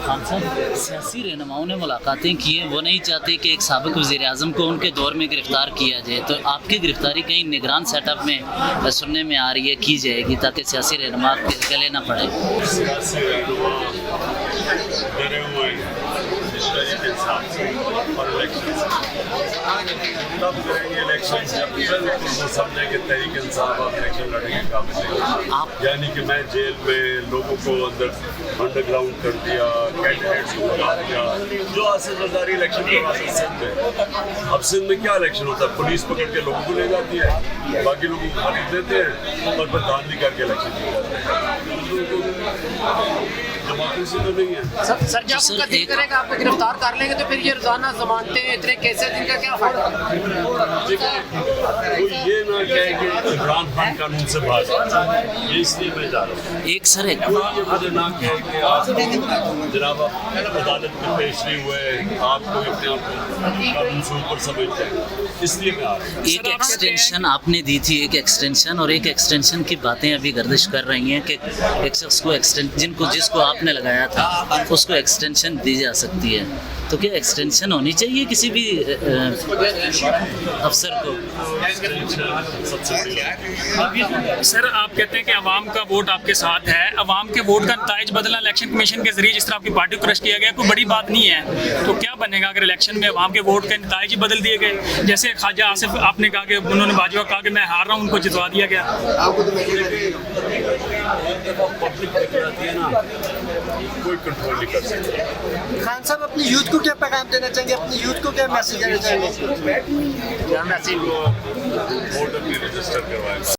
खान साहब, सियासी रहनुमाओं ने मुलाकातें की हैं, वो नहीं चाहते कि एक साबिक वज़ीर-ए-आज़म को उनके दौर में गिरफ़्तार किया जाए, तो आपकी गिरफ़्तारी कहीं निगरान सेटअप में सुनने में आ रही है, की जाएगी ताकि सियासी रहनुमा के गले ना पड़े। सियासी रहनुमा डरे हुए तहरीक इंसाफ से और इलेक्शन तब करेंगे इलेक्शन जब वो समझेंगे तहरीक इंसाफ और इलेक्शन लड़ने के काबिल नहीं। यानी कि मैं जेल में लोगों को अंडरग्राउंड कर दिया, कैंडिडेट्स को लगा दिया, जो असर जरदारी इलेक्शन करवा सकते सिंध में। अब सिंध में क्या इलेक्शन होता है, पुलिस पकड़ के लोगों को ले जाती है, बाकी लोगों को खरीद देते हैं और फिर धांधली करके इलेक्शन किया जाता है। डेमोक्रेसी तो नहीं है। सर जब आपका दिल करेगा आपको गिरफ्तार कर लेंगे तो फिर ये रोजाना जमानतें इतने केसेस इनका क्या फायदा? कोई ये ना कहे कि इमरान खान कानून से भाग, ये इसलिए मैं जा रहा हूँ। एक सर एक ये मुझे ना कहे कि आप जनाब अदालत में पेश नहीं हुए, आप कोई अपने आप को कानून से ऊपर समझते हैं, इसलिए मैं आ रहा हूँ। एक एक्सटेंशन आपने दी थी, एक एक्सटेंशन और एक एक्सटेंशन की बातें अभी गर्दिश कर रही हैं कि एक शख्स को जिसको आपने लगाया था उसको एक्सटेंशन दी जा सकती है, तो क्या एक्सटेंशन होनी चाहिए किसी भी अफसर को? सर आप कहते हैं कि अवाम का वोट आपके साथ है, अवाम के वोट का नताइज बदला इलेक्शन कमीशन के जरिए जिस तरह आपकी पार्टी को क्रश किया गया, कोई बड़ी बात नहीं है, तो क्या बनेगा अगर इलेक्शन में अवाम के वोट के नताइज ही बदल दिए गए? जैसे ख्वाजा आसिफ आपने कहा कि उन्होंने बाजवा कहा कि मैं हार रहा हूँ, उनको जितवा दिया गया। कोई कंट्रोल नहीं कर सकता। खान साहब अपनी यूथ को क्या पैगाम देना चाहेंगे, अपनी यूथ को क्या मैसेज देना चाहेंगे? वोट अपनी रजिस्टर करवाएं।